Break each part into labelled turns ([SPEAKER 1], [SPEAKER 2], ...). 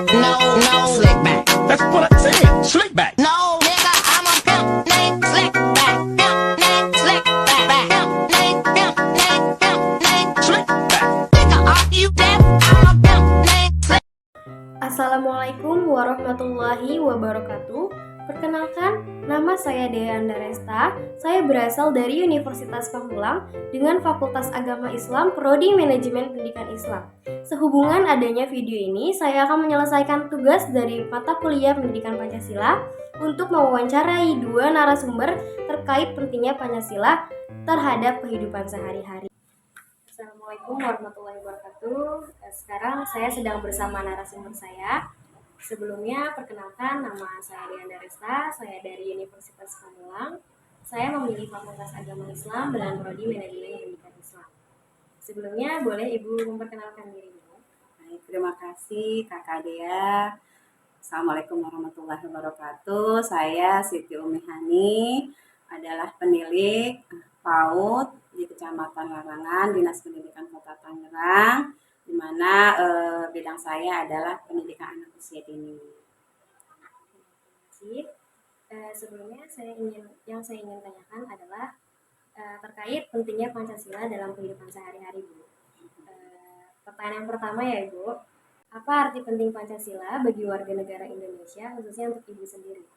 [SPEAKER 1] No, no, slick back.
[SPEAKER 2] That's what I said. Slick back.
[SPEAKER 1] No, nigga, I'm a pimp named Slick back. Pimp named Slick back. Pimp named
[SPEAKER 2] Slick back.
[SPEAKER 1] Nigga, are you deaf? I'm a pimp named Slick.
[SPEAKER 3] Assalamualaikum warahmatullahi wabarakatuh. Perkenalkan, nama saya Dea Andaresta. Saya berasal dari Universitas Pamulang dengan Fakultas Agama Islam, Prodi Manajemen Pendidikan Islam. Sehubungan adanya video ini, saya akan menyelesaikan tugas dari mata kuliah Pendidikan Pancasila untuk mewawancarai dua narasumber terkait pentingnya Pancasila terhadap kehidupan sehari-hari. Assalamualaikum warahmatullahi wabarakatuh. Sekarang saya sedang bersama narasumber saya. Sebelumnya, perkenalkan, nama saya Dianda Resta, saya dari Universitas Pamulang. Saya memilih Fakultas Agama Islam dengan Prodi Manajemen Pendidikan Islam. Sebelumnya, boleh Ibu memperkenalkan diri Ibu?
[SPEAKER 4] Baik, terima kasih Kakak Dea. Assalamualaikum warahmatullahi wabarakatuh. Saya Siti Umihani, adalah penilik PAUD di Kecamatan Larangan, Dinas Pendidikan Kota Tangerang, di mana bidang saya adalah pendidikan anak usia dini.
[SPEAKER 3] Sebelumnya yang saya ingin tanyakan adalah terkait pentingnya Pancasila dalam kehidupan sehari-hari, Bu. Pertanyaan yang pertama ya, Ibu, apa arti penting Pancasila bagi warga negara Indonesia, khususnya untuk Ibu sendiri?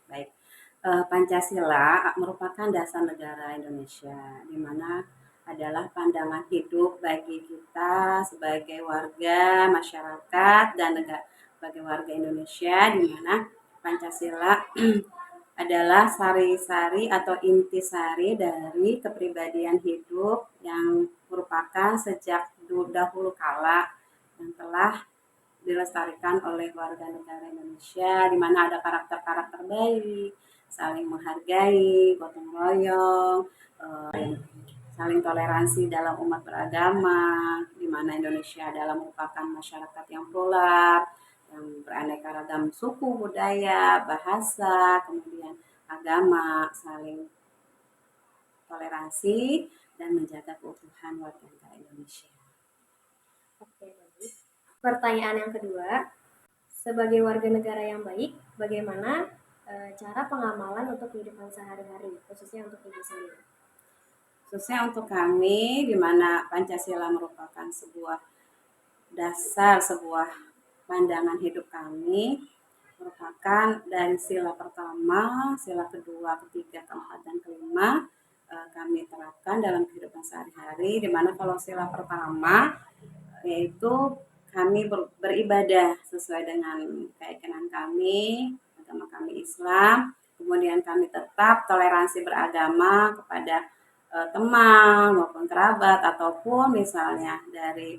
[SPEAKER 4] Baik, Pancasila merupakan dasar negara Indonesia, di mana adalah pandangan hidup bagi kita sebagai warga masyarakat dan sebagai warga Indonesia, di mana Pancasila adalah sari-sari atau intisari dari kepribadian hidup yang merupakan sejak dahulu kala yang telah dilestarikan oleh warga negara Indonesia, di mana ada karakter-karakter baik, saling menghargai, gotong royong, saling toleransi dalam umat beragama, di mana Indonesia adalah merupakan masyarakat yang plural, yang beraneka ragam suku, budaya, bahasa, kemudian agama, saling toleransi dan menjaga keutuhan warga negara Indonesia.
[SPEAKER 3] Oke, baik. Pertanyaan yang kedua, sebagai warga negara yang baik, bagaimana cara pengamalan untuk kehidupan sehari-hari, khususnya untuk Ibu sendiri?
[SPEAKER 4] Khususnya untuk kami, di mana Pancasila merupakan sebuah dasar, sebuah pandangan hidup kami, merupakan dari sila pertama, sila kedua, ketiga, keempat, dan kelima kami terapkan dalam kehidupan sehari-hari, di mana kalau sila pertama yaitu kami beribadah sesuai dengan keyakinan kami, agama kami Islam, kemudian kami tetap toleransi beragama kepada teman maupun kerabat ataupun misalnya dari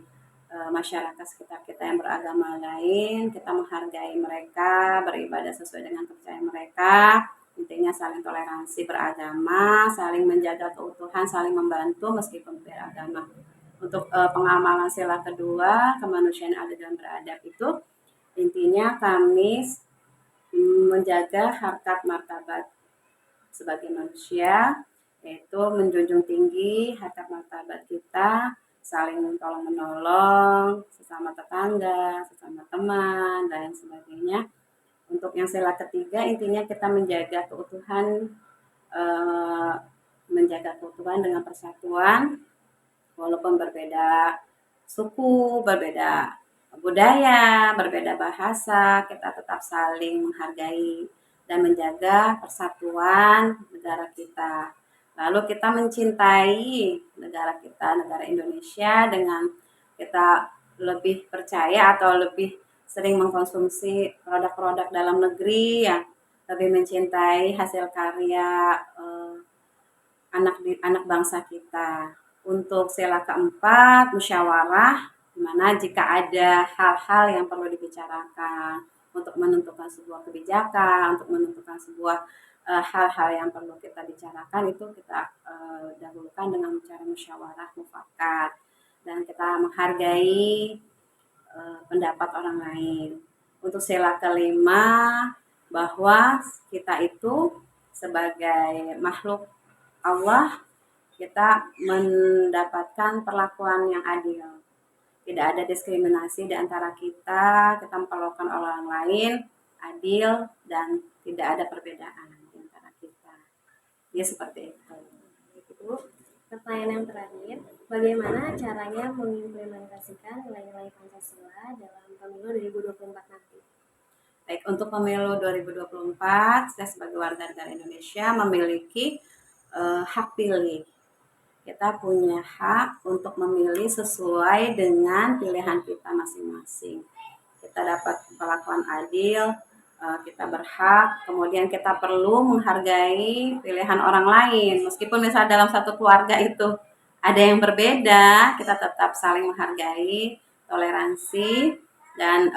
[SPEAKER 4] masyarakat sekitar kita yang beragama lain, kita menghargai mereka, beribadah sesuai dengan kepercayaan mereka. Intinya saling toleransi beragama, saling menjaga keutuhan, saling membantu meskipun beragama. Untuk pengamalan sila kedua, kemanusiaan adil dan beradab itu intinya kami menjaga harkat martabat sebagai manusia, yaitu menjunjung tinggi harkat martabat kita, saling tolong menolong sesama tetangga, sesama teman, dan sebagainya. Untuk yang sila ketiga, intinya kita menjaga keutuhan dengan persatuan, walaupun berbeda suku, berbeda budaya, berbeda bahasa, kita tetap saling menghargai dan menjaga persatuan negara kita. Lalu kita mencintai negara kita, negara Indonesia, dengan kita lebih percaya atau lebih sering mengkonsumsi produk-produk dalam negeri, yang lebih mencintai hasil karya anak bangsa kita. Untuk sila keempat, musyawarah, di mana jika ada hal-hal yang perlu dibicarakan untuk menentukan sebuah kebijakan, untuk menentukan sebuah hal-hal yang perlu kita bicarakan, itu kita dahulukan dengan cara musyawarah mufakat, dan kita menghargai pendapat orang lain. Untuk sila kelima, bahwa kita itu sebagai makhluk Allah, kita mendapatkan perlakuan yang adil. tidak ada diskriminasi di antara kita memperlakukan orang lain adil dan tidak ada perbedaan di antara kita. Ya seperti itu.
[SPEAKER 3] Bu, pertanyaan yang terakhir, bagaimana caranya mengimplementasikan nilai-nilai Pancasila dalam pemilu 2024 nanti?
[SPEAKER 4] Baik, untuk pemilu 2024, saya sebagai warga negara Indonesia memiliki hak pilih. Kita punya hak untuk memilih sesuai dengan pilihan kita masing-masing. Kita dapat perlakuan adil, kita berhak, kemudian kita perlu menghargai pilihan orang lain. Meskipun misalnya dalam satu keluarga itu ada yang berbeda, kita tetap saling menghargai, toleransi, dan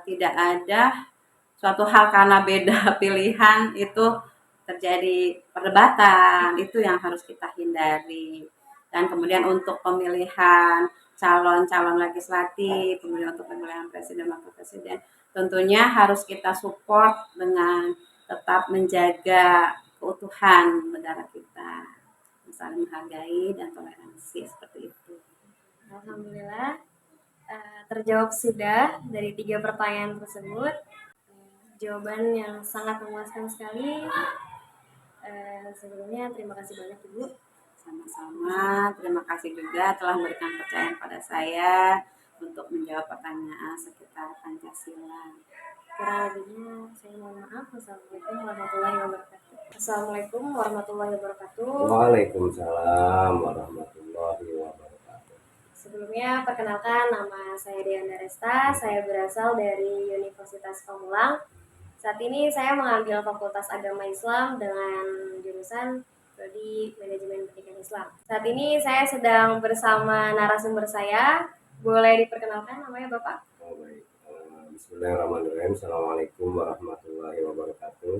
[SPEAKER 4] tidak ada suatu hal karena beda pilihan itu terjadi perdebatan. Itu yang harus kita hindari. Dan kemudian untuk pemilihan calon-calon legislatif, kemudian untuk pemilihan presiden wakil presiden, tentunya harus kita support dengan tetap menjaga keutuhan negara kita, saling menghargai dan toleransi seperti itu.
[SPEAKER 3] Alhamdulillah, terjawab sudah dari 3 pertanyaan tersebut. Jawaban yang sangat memuaskan sekali. Sebelumnya terima kasih banyak Ibu.
[SPEAKER 4] Sama-sama, terima kasih juga telah memberikan kepercayaan pada saya untuk menjawab pertanyaan seputar Pancasila.
[SPEAKER 3] Kurang lebihnya saya mohon maaf. Wassalamualaikum warahmatullahi wabarakatuh. Assalamualaikum warahmatullahi wabarakatuh.
[SPEAKER 2] Waalaikumsalam warahmatullahi wabarakatuh.
[SPEAKER 3] Sebelumnya perkenalkan, nama saya Deanda Resta. Saya berasal dari Universitas Pamulang. Saat ini saya mengambil Fakultas Agama Islam dengan jurusan Prodi Manajemen Pendidikan Islam. Saat ini saya sedang bersama narasumber saya. Boleh diperkenalkan namanya Bapak?
[SPEAKER 2] Baik. Bismillahirrahmanirrahim. Assalamualaikum warahmatullahi wabarakatuh.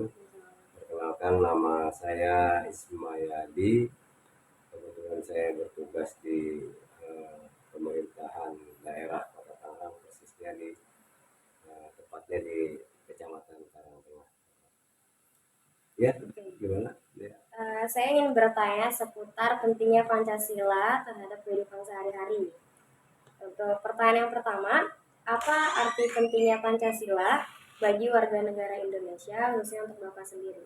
[SPEAKER 2] Perkenalkan, nama saya Ismayadi. Kebetulan saya bertugas di pemerintahan daerah Kota Tangerang, persisnya tepatnya di Kecamatan Karangtengah. Ya, gimana? Ya.
[SPEAKER 3] Saya ingin bertanya seputar pentingnya Pancasila terhadap kehidupan sehari-hari. Untuk pertanyaan yang pertama, apa arti pentingnya Pancasila bagi warga negara Indonesia, khususnya untuk Bapak sendiri?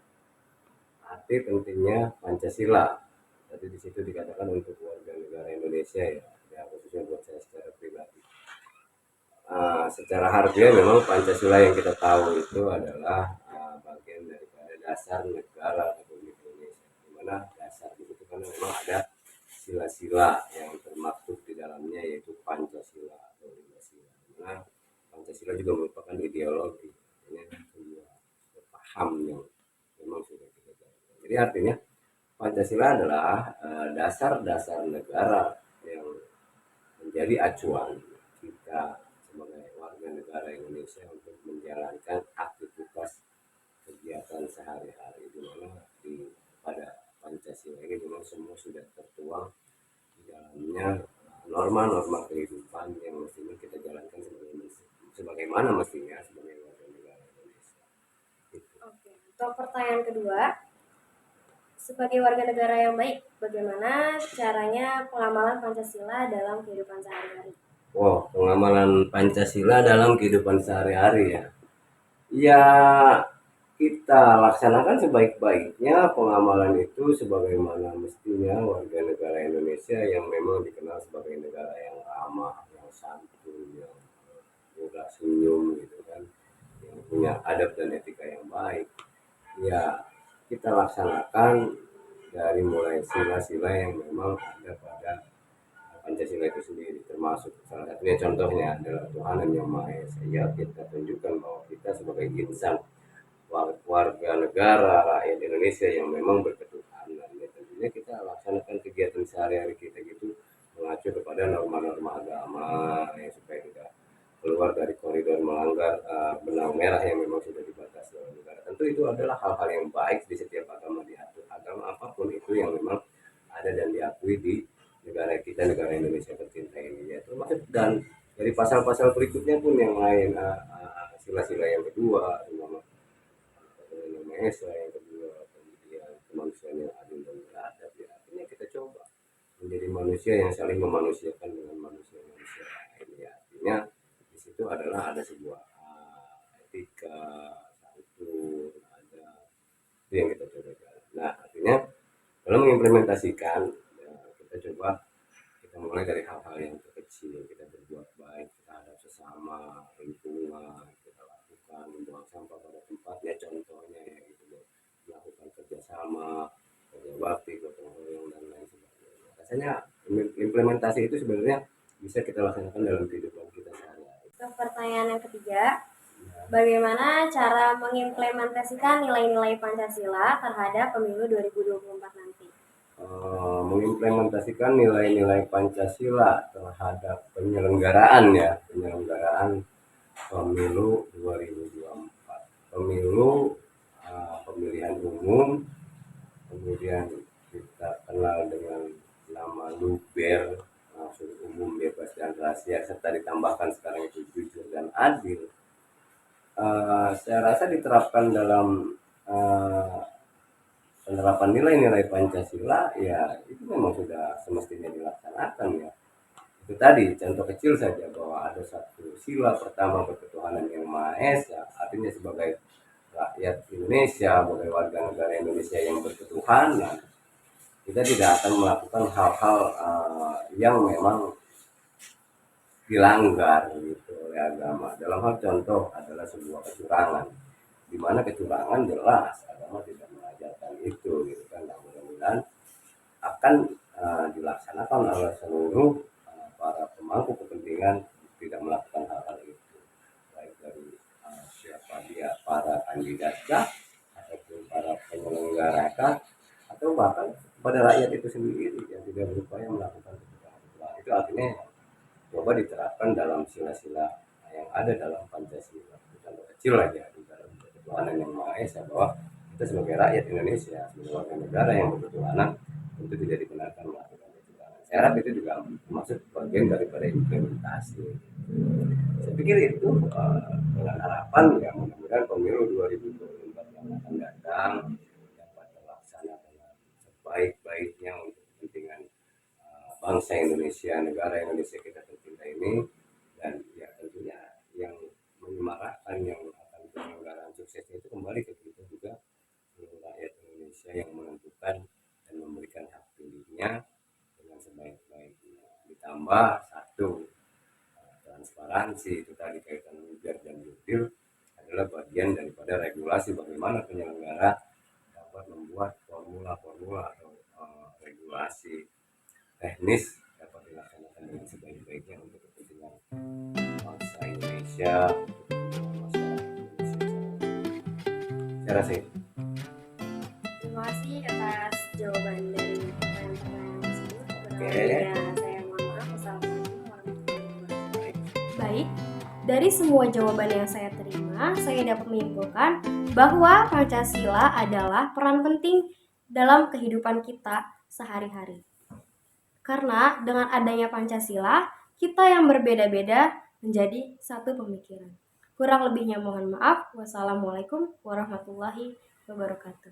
[SPEAKER 2] Arti pentingnya Pancasila. Tadi di situ dikatakan untuk warga negara Indonesia ya khususnya buat saya secara pribadi. Secara harfiah memang Pancasila yang kita tahu itu adalah bagian daripada dasar negara Republik Indonesia. Di mana dasar itu kan memang ada sila-sila yang termaktub di dalamnya, yaitu Pancasila atau 5 sila. Dimana Pancasila juga merupakan ideologi, sebuah paham yang memang sudah kita jalankan. Jadi artinya Pancasila adalah dasar-dasar negara yang menjadi acuan kita sebagai warga negara Indonesia untuk menjalankan aktivitas kegiatan sehari-hari, di mana pada Pancasila ini memang semua sudah tertuang di dalamnya norma-norma kehidupan yang mestinya kita jalankan sebagaimana mestinya sebagai warga negara Indonesia.
[SPEAKER 3] Oke. Untuk pertanyaan kedua, sebagai warga negara yang baik, bagaimana caranya pengamalan Pancasila dalam kehidupan sehari-hari?
[SPEAKER 2] Pengamalan Pancasila dalam kehidupan sehari-hari ya. Ya, kita laksanakan sebaik-baiknya pengamalan itu sebagaimana mestinya warga negara Indonesia yang memang dikenal sebagai negara yang ramah, yang santun, yang mudah senyum gitu kan, yang punya adab dan etika yang baik. Ya, kita laksanakan dari mulai sila-sila yang memang ada pada Pancasila itu sendiri, termasuk salah satunya contohnya adalah Tuhan yang Maha Esa. Ya, kita tunjukkan bahwa kita sebagai insan, warga negara, rakyat Indonesia yang memang berketuhanan. Ya, tentunya kita laksanakan kegiatan sehari-hari kita gitu mengacu kepada norma-norma agama ya, supaya tidak keluar dari koridor melanggar benang merah yang memang sudah dibatasi oleh negara. Tentu itu adalah hal-hal yang baik di setiap agama diatur. Agama apapun itu yang memang ada dan diakui di negara kita, negara Indonesia tercinta ini ya, termasuk dan dari pasal-pasal berikutnya pun yang lain, sila-sila yang kedua, nama Esa yang kedua, kemudian kemanusiaan yang adil dan beradab ya. Artinya kita coba menjadi manusia yang saling memanusiakan dengan manusia-manusia lain ya. itu adalah ada sebuah etika, santun, ada itu yang kita coba jalan. Nah, artinya kalau mengimplementasikan, ya, kita coba kita mulai dari hal-hal yang kecil, kita berbuat baik terhadap sesama, lingkungan, kita lakukan membuang sampah pada tempatnya, contohnya ya gitu, melakukan kerjasama, kerja bakti, gotong royong dan lain sebagainya. Rasanya implementasi itu sebenarnya bisa kita laksanakan dalam kehidupan kita sehari-hari.
[SPEAKER 3] Ke pertanyaan yang ketiga, bagaimana cara mengimplementasikan nilai-nilai Pancasila terhadap pemilu 2024 nanti?
[SPEAKER 2] Mengimplementasikan nilai-nilai Pancasila terhadap penyelenggaraan pemilu 2024. Pemilu pemilihan umum, kemudian kita kenal dengan nama luber, langsung umum, bebas dan rahasia, serta ditambahkan sekarang itu jujur dan adil. Saya rasa diterapkan dalam penerapan nilai-nilai Pancasila, ya itu memang sudah semestinya dilaksanakan ya. Itu tadi contoh kecil saja bahwa ada satu sila pertama berketuhanan yang Maha Esa, artinya sebagai rakyat Indonesia, sebagai warga negara Indonesia yang berketuhanan, kita tidak akan melakukan hal-hal yang memang dilanggar gitu oleh agama. Dalam hal contoh adalah sebuah kecurangan, di mana kecurangan jelas agama tidak mengajarkan itu gitu kan. Nah, mudah-mudahan akan dilaksanakan oleh seluruh para pemangku kepentingan tidak melakukan hal-hal itu, baik dari siapa dia, para kandidatkah ataupun para penyelenggara atau bahkan pada rakyat itu sendiri yang tidak berupaya melakukan kecurangan. Nah, itu artinya coba diterapkan dalam sila-sila yang ada dalam Pancasila. Contoh kecil aja di dalam ketuhanan yang Maha Esa, bahwa kita sebagai rakyat Indonesia, sebagai warga negara yang berketuhanan, tentu tidak dibenarkan melakukan kecurangan. Saya harap itu juga termasuk bagian daripada implementasi. Saya pikir itu dengan harapan ya mudah-mudahan pemilu 2024 yang akan datang dapat terlaksana dengan sebaik-baiknya untuk kepentingan bangsa Indonesia, negara Indonesia kita tercinta ini, dan ya tentunya yang menyemarakkan yang akan penyelenggaraan suksesnya itu kembali ke kita juga, seluruh rakyat Indonesia yang menentukan dan memberikan hak pilihnya dengan sebaik-baiknya. Ditambah satu, transparansi, itu tadi kaitan luber dan jurdil adalah bagian daripada regulasi bagaimana penyelenggara dapat membuat formula-formula atau regulasi teknis dapat dilaksanakan dengan sebaik-baiknya untuk kepentingan bangsa Indonesia, masyarakat Indonesia. Saya rasa itu.
[SPEAKER 3] Terima kasih atas jawaban dari pertanyaan-pertanyaan tersebut.
[SPEAKER 2] Oke.
[SPEAKER 3] Saya mohon maaf. Wassalamualaikum warahmatullahi wabarakatuh. Baik, dari semua jawaban yang saya terima, saya dapat menyimpulkan bahwa Pancasila adalah peran penting dalam kehidupan kita sehari-hari. Karena dengan adanya Pancasila, kita yang berbeda-beda menjadi satu pemikiran. Kurang lebihnya mohon maaf. Wassalamualaikum warahmatullahi wabarakatuh.